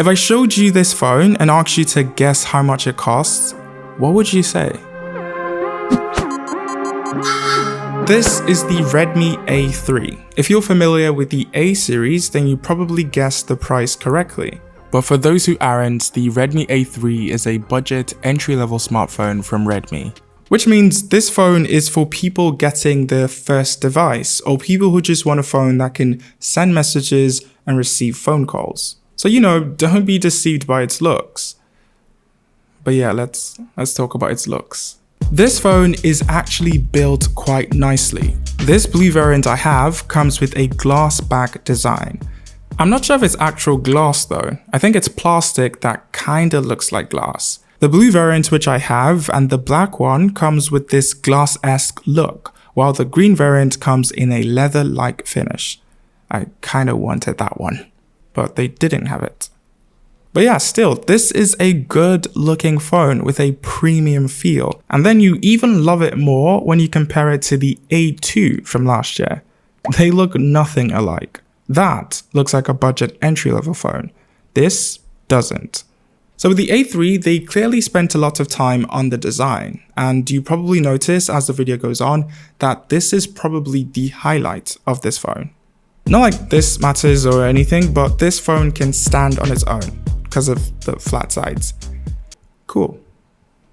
If I showed you this phone and asked you to guess how much it costs, what would you say? This is the Redmi A3. If you're familiar with the A series, then you probably guessed the price correctly. But for those who aren't, the Redmi A3 is a budget entry-level smartphone from Redmi. Which means this phone is for people getting their first device, or people who just want a phone that can send messages and receive phone calls. So don't be deceived by its looks. But yeah, let's talk about its looks. This phone is actually built quite nicely. This blue variant I have comes with a glass back design. I'm not sure if it's actual glass though. I think it's plastic that kinda looks like glass. The blue variant which I have and the black one comes with this glass-esque look, while the green variant comes in a leather-like finish. I kinda wanted that one, but they didn't have it. But yeah, still, this is a good looking phone with a premium feel. And then you even love it more when you compare it to the A2 from last year. They look nothing alike. That looks like a budget entry-level phone. This doesn't. So with the A3, they clearly spent a lot of time on the design. And you probably notice as the video goes on that this is probably the highlight of this phone. Not like this matters or anything, but this phone can stand on its own because of the flat sides. Cool.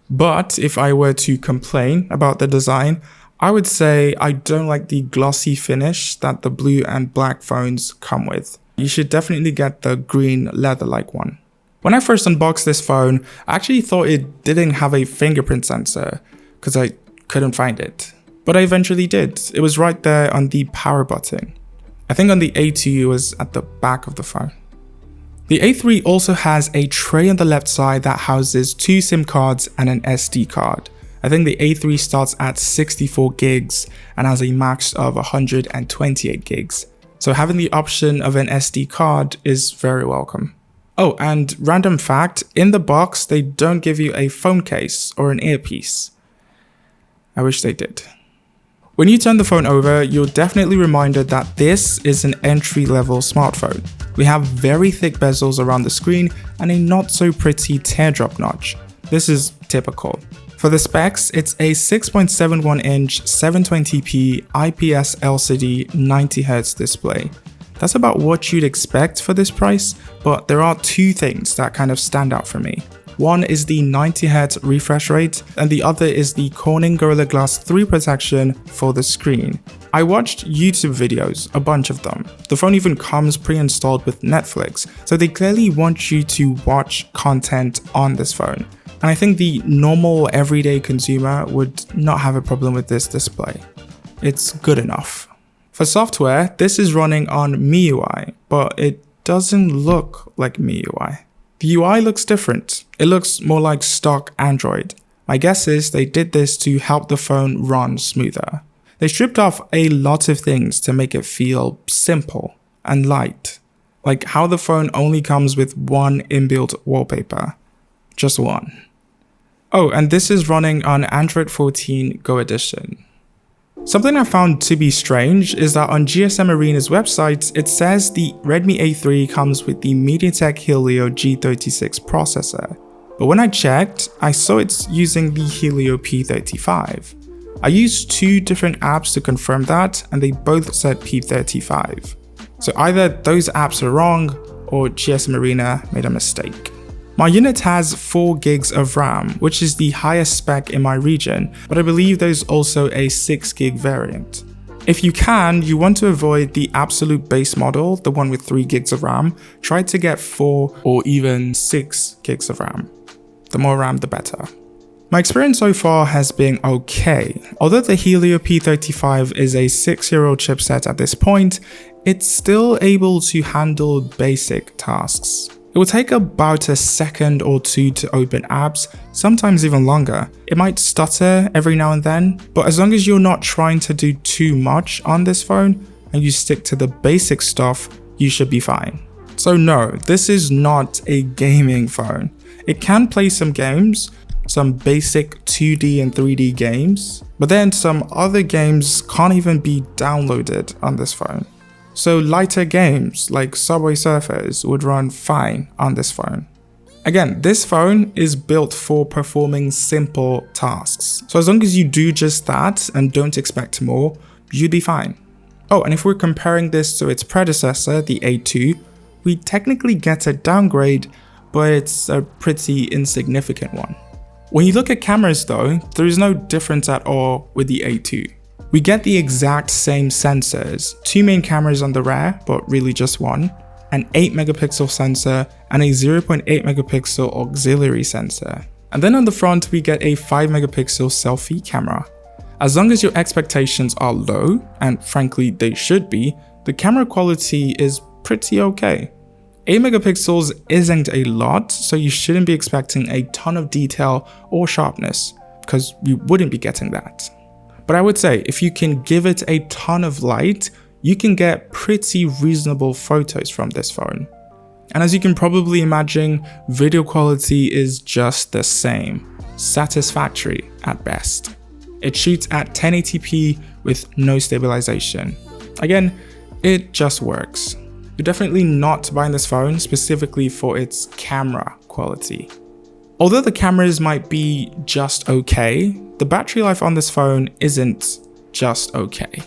But if I were to complain about the design, I would say I don't like the glossy finish that the blue and black phones come with. You should definitely get the green leather-like one. When I first unboxed this phone, I actually thought it didn't have a fingerprint sensor because I couldn't find it. But I eventually did. It was right there on the power button. I think on the A2 it was at the back of the phone. The A3 also has a tray on the left side that houses 2 SIM cards and an SD card. I think the A3 starts at 64 gigs and has a max of 128 gigs. So having the option of an SD card is very welcome. Oh, and random fact, in the box they don't give you a phone case or an earpiece. I wish they did. When you turn the phone over, you're definitely reminded that this is an entry-level smartphone. We have very thick bezels around the screen and a not so pretty teardrop notch. This is typical. For the specs, it's a 6.71-inch 720p IPS LCD 90Hz display. That's about what you'd expect for this price, but there are 2 things that kind of stand out for me. One is the 90Hz refresh rate, and the other is the Corning Gorilla Glass 3 protection for the screen. I watched YouTube videos, a bunch of them. The phone even comes pre-installed with Netflix, so they clearly want you to watch content on this phone. And I think the normal everyday consumer would not have a problem with this display. It's good enough. For software, this is running on MIUI, but it doesn't look like MIUI. The UI looks different. It looks more like stock Android. My guess is they did this to help the phone run smoother. They stripped off a lot of things to make it feel simple and light. Like how the phone only comes with one inbuilt wallpaper. Just one. Oh, and this is running on Android 14 Go Edition. Something I found to be strange is that on GSM Arena's website, it says the Redmi A3 comes with the MediaTek Helio G36 processor. But when I checked, I saw it's using the Helio P35. I used 2 different apps to confirm that, and they both said P35. So either those apps are wrong, or GSM Arena made a mistake. My unit has 4 gigs of RAM, which is the highest spec in my region, but I believe there's also a 6 gig variant. If you want to avoid the absolute base model, the one with 3 gigs of RAM, try to get 4 or even 6 gigs of RAM. The more RAM, the better. My experience so far has been okay. Although the Helio P35 is a 6-year-old chipset at this point, it's still able to handle basic tasks. It will take about a second or 2 to open apps, sometimes even longer. It might stutter every now and then, but as long as you're not trying to do too much on this phone and you stick to the basic stuff, you should be fine. So no, this is not a gaming phone. It can play some games, some basic 2D and 3D games, but then some other games can't even be downloaded on this phone. so lighter games like Subway Surfers would run fine on this phone. Again, this phone is built for performing simple tasks. So as long as you do just that and don't expect more, you'd be fine. Oh, and if we're comparing this to its predecessor, the A2, we technically get a downgrade, but it's a pretty insignificant one. When you look at cameras though, there is no difference at all with the A2. We get the exact same sensors, 2 main cameras on the rear, but really just one, an 8 megapixel sensor and a 0.8 megapixel auxiliary sensor. And then on the front we get a 5 megapixel selfie camera. As long as your expectations are low, and frankly they should be, the camera quality is pretty okay. 8 megapixels isn't a lot, so you shouldn't be expecting a ton of detail or sharpness, because you wouldn't be getting that. But I would say if you can give it a ton of light, you can get pretty reasonable photos from this phone. And as you can probably imagine, video quality is just the same, satisfactory at best. It shoots at 1080p with no stabilization. Again, it just works. You're definitely not buying this phone specifically for its camera quality. Although the cameras might be just okay, the battery life on this phone isn't just okay.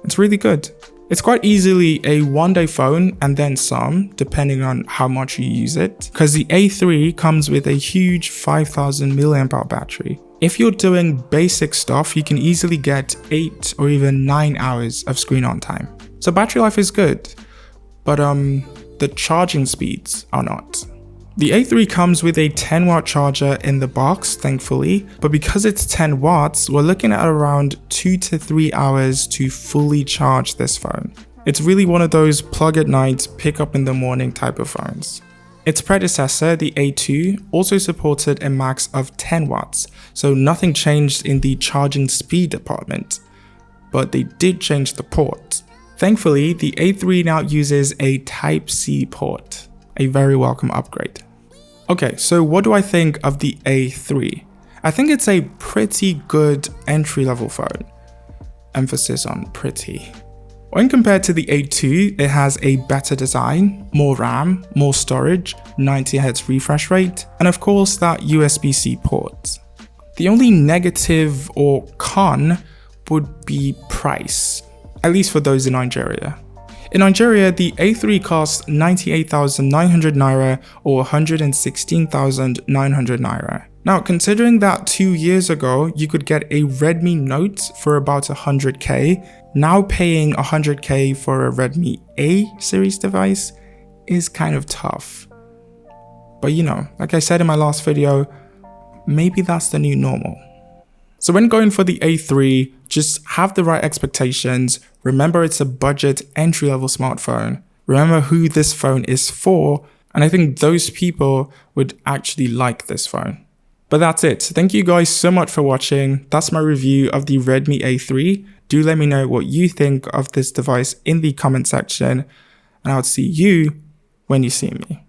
It's really good. It's quite easily a one-day phone and then some, depending on how much you use it, because the A3 comes with a huge 5000 mAh battery. If you're doing basic stuff, you can easily get 8 or even 9 hours of screen on time. So battery life is good, but the charging speeds are not. The A3 comes with a 10 watt charger in the box, thankfully, but because it's 10 watts, we're looking at around 2 to 3 hours to fully charge this phone. It's really one of those plug at night, pick up in the morning type of phones. Its predecessor, the A2, also supported a max of 10 watts, so nothing changed in the charging speed department, but they did change the port. Thankfully, the A3 now uses a Type-C port. A very welcome upgrade. Okay, so what do I think of the A3? I think it's a pretty good entry-level phone. Emphasis on pretty. When compared to the A2, it has a better design, more RAM, more storage, 90Hz refresh rate, and of course that USB-C port. The only negative or con would be price, at least for those in Nigeria. In Nigeria, the A3 costs 98,900 naira or 116,900 naira. Now, considering that 2 years ago, you could get a Redmi Note for about 100k, now paying 100k for a Redmi A series device is kind of tough. But you know, like I said in my last video, maybe that's the new normal. So when going for the A3, just have the right expectations. Remember it's a budget entry-level smartphone. Remember who this phone is for, and I think those people would actually like this phone. But that's it. Thank you guys so much for watching. That's my review of the Redmi A3. Do let me know what you think of this device in the comment section, and I'll see you when you see me.